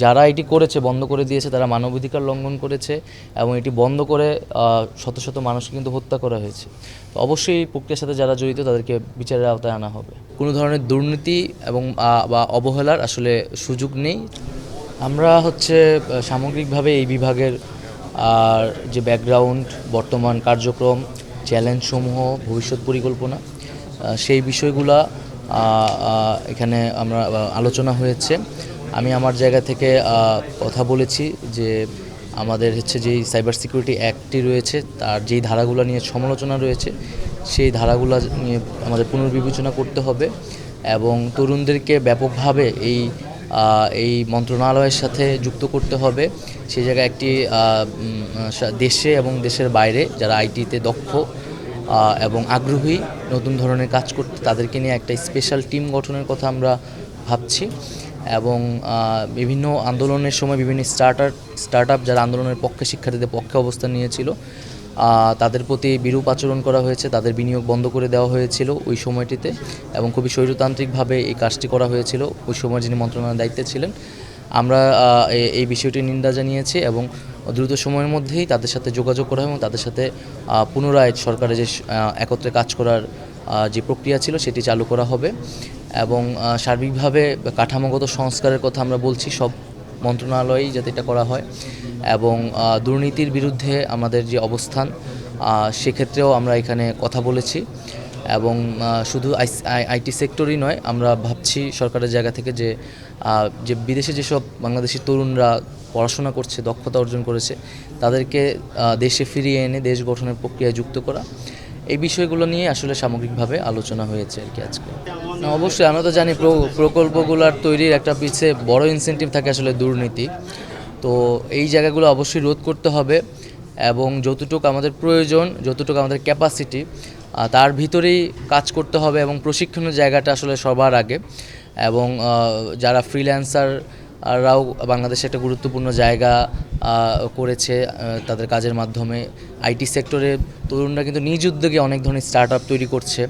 যারা এটি করেছে, বন্ধ করে দিয়েছে, তারা মানবাধিকার লঙ্ঘন করেছে এবং এটি বন্ধ করে শত শত মানুষকে কিন্তু হত্যা করা হয়েছে। তো অবশ্যই এই প্রক্রিয়ার সাথে যারা জড়িত তাদেরকে বিচারের আওতায় আনা হবে। কোনো ধরনের দুর্নীতি এবং বা অবহেলার আসলে সুযোগ নেই। আমরা সামগ্রিকভাবে এই বিভাগের যে ব্যাকগ্রাউন্ড, বর্তমান কার্যক্রম, চ্যালেঞ্জসমূহ, ভবিষ্যৎ পরিকল্পনা, সেই বিষয়গুলা এখানে আমরা আলোচনা হয়েছে। আমি আমার জায়গা থেকে কথা বলেছি যে আমাদের যেই সাইবার সিকিউরিটি অ্যাক্টটি রয়েছে, তার যেই ধারাগুলো নিয়ে সমালোচনা রয়েছে, সেই ধারাগুলো নিয়ে আমাদের পুনর্বিবেচনা করতে হবে এবং তরুণদেরকে ব্যাপকভাবে এই মন্ত্রণালয়ের সাথে যুক্ত করতে হবে। সেই জায়গায় একটি দেশে এবং দেশের বাইরে যারা আইটিতে দক্ষ এবং আগ্রহী নতুন ধরনের কাজ করতে, তাদেরকে নিয়ে একটা স্পেশাল টিম গঠনের কথা আমরা ভাবছি এবং বিভিন্ন আন্দোলনের সময় বিভিন্ন স্টার্ট আপ যারা আন্দোলনের পক্ষে, শিক্ষার্থীদের পক্ষে অবস্থান নিয়েছিল, তাদের প্রতি বিরূপ আচরণ করা হয়েছে, তাদের বিনিয়োগ বন্ধ করে দেওয়া হয়েছিল ওই সময়টিতে এবং খুবই স্বৈরতান্ত্রিকভাবে এই কাজটি করা হয়েছিল ওই সময় যিনি মন্ত্রণালয়ের দায়িত্বে ছিলেন। আমরা এই বিষয়টি নিন্দা জানিয়েছি এবং দ্রুত সময়ের মধ্যেই তাদের সাথে যোগাযোগ করা এবং তাদের সাথে পুনরায় সরকারের যে একত্রে কাজ করার যে প্রক্রিয়া ছিল সেটি চালু করা হবে এবং সার্বিকভাবে কাঠামোগত সংস্কারের কথা আমরা বলছি সব মন্ত্রণালয়েই যাতে এটা করা হয় এবং দুর্নীতির বিরুদ্ধে আমাদের যে অবস্থান, সেক্ষেত্রেও আমরা এখানে কথা বলেছি এবং শুধু আইটি সেক্টরই নয়, আমরা ভাবছি সরকারের জায়গা থেকে যে বিদেশে যেসব বাংলাদেশি তরুণরা পড়াশোনা করছে, দক্ষতা অর্জন করেছে, তাদেরকে দেশে ফিরিয়ে এনে দেশ গঠনের প্রক্রিয়ায় যুক্ত করা, এই বিষয়গুলো নিয়ে আসলে সামগ্রিকভাবে আলোচনা হয়েছে আর কি আজকে। অবশ্যই আমরা তো জানি প্রকল্পগুলোর তৈরির একটা পিছে বড় ইনসেন্টিভ থাকে আসলে দুর্নীতি। তো এই জায়গাগুলো অবশ্যই রোধ করতে হবে এবং যতটুকু আমাদের প্রয়োজন, যতটুকু আমাদের ক্যাপাসিটি, তার ভিতরেই কাজ করতে হবে এবং প্রশিক্ষণের জায়গাটা আসলে সবার আগে এবং যারা ফ্রিল্যান্সাররাও বাংলাদেশে একটা গুরুত্বপূর্ণ জায়গা করেছে তাদের কাজের মাধ্যমে। আইটি সেক্টরে তরুণরা কিন্তু নিজ উদ্যোগে অনেক ধরনের স্টার্ট আপ তৈরি করছে,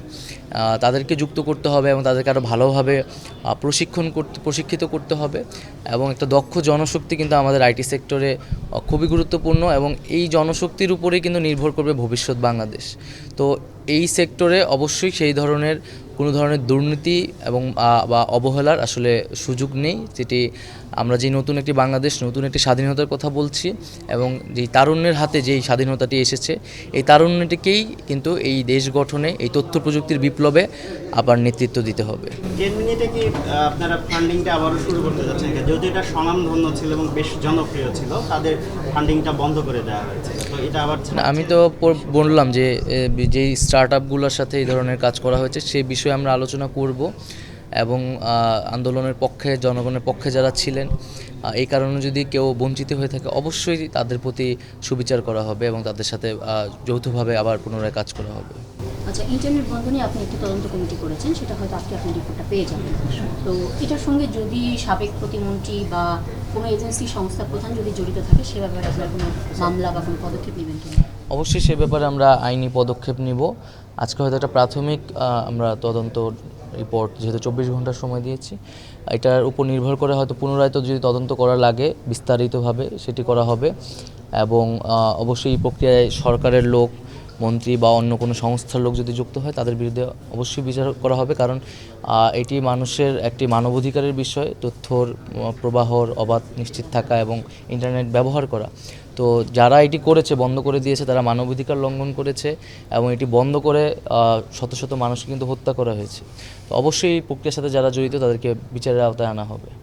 তাদেরকে যুক্ত করতে হবে এবং তাদেরকে আরও ভালোভাবে প্রশিক্ষিত করতে হবে এবং একটা দক্ষ জনশক্তি কিন্তু আমাদের আইটি সেক্টরে খুবই গুরুত্বপূর্ণ এবং এই জনশক্তির উপরেই কিন্তু নির্ভর করবে ভবিষ্যৎ বাংলাদেশ। তো এই সেক্টরে অবশ্যই সেই ধরনের কোনো ধরনের দুর্নীতি এবং বা অবহেলার আসলে সুযোগ নেই, যেটি আমরা যে নতুন একটি বাংলাদেশ, নতুন একটি স্বাধীনতার কথা বলছি এবং যেই তারুণ্যের হাতে যেই স্বাধীনতাটি এসেছে, এই তারুণ্যটিকেই কিন্তু এই দেশ গঠনে, এই তথ্য প্রযুক্তির বিপ্লবে আবার নেতৃত্ব দিতে হবে। জেনমিনিতে কি আপনারা ফান্ডিংটা আবারও শুরু করতে যাচ্ছেন? যদি এটা স্বনামধন্য ছিল এবং বেশ জনপ্রিয় ছিল, তাদের ফান্ডিংটা বন্ধ করে দেওয়া হয়েছে, তো এটা আবার আমি তো বললাম যে যেই স্টার্ট আপগুলোর সাথে এই ধরনের কাজ করা হয়েছে সেই বিষয়ে আমরা আলোচনা করব এবং আন্দোলনের পক্ষে, জনগণের পক্ষে যারা ছিলেন, এই কারণে যদি কেউ বঞ্চিত হয়ে থাকে, অবশ্যই তাদের প্রতি সুবিচার করা হবে এবং তাদের সাথে যৌথভাবে আবার পুনরায় কাজ করা হবে। আচ্ছা, ইন্টারনেট বন্ধ নিয়ে আপনি একটি তদন্ত কমিটি করেছেন, সেটা হয়তো আজকে আপনি রিপোর্টটা পেয়ে যাবেন। তো এটার সঙ্গে যদি সাবেক প্রতিমন্ত্রী বা কোনো এজেন্সি, সংস্থা প্রধান যদি জড়িত থাকে, সে ব্যাপারে আপনার কোনো মামলা বা কোনো পদক্ষেপ নেবেন কিনা? অবশ্যই সে ব্যাপারে আমরা আইনি পদক্ষেপ নিব। আজকে হয়তো একটা প্রাথমিক আমরা তদন্ত রিপোর্ট, যেহেতু 24 ঘন্টার সময় দিয়েছি, এটার উপর নির্ভর করে হয়তো পুনরায় তো যদি তদন্ত করা লাগে বিস্তারিতভাবে সেটি করা হবে এবং অবশ্যই এই প্রক্রিয়ায় সরকারের লোক, মন্ত্রী বা অন্য কোনো সংস্থার লোক যদি যুক্ত হয়, তাদের বিরুদ্ধে অবশ্যই বিচার করা হবে, কারণ এটি মানুষের একটি মানবাধিকারের বিষয়, তথ্যর প্রবাহর অবাধ নিশ্চিত থাকা এবং ইন্টারনেট ব্যবহার করা। তো যারা এটি করেছে, বন্ধ করে দিয়েছে, তারা মানবাধিকার লঙ্ঘন করেছে এবং এটি বন্ধ করে শত শত মানুষকে কিন্তু হত্যা করা হয়েছে। তো অবশ্যই এই প্রক্রিয়ার সাথে যারা জড়িত তাদেরকে বিচারের আওতায় আনা হবে।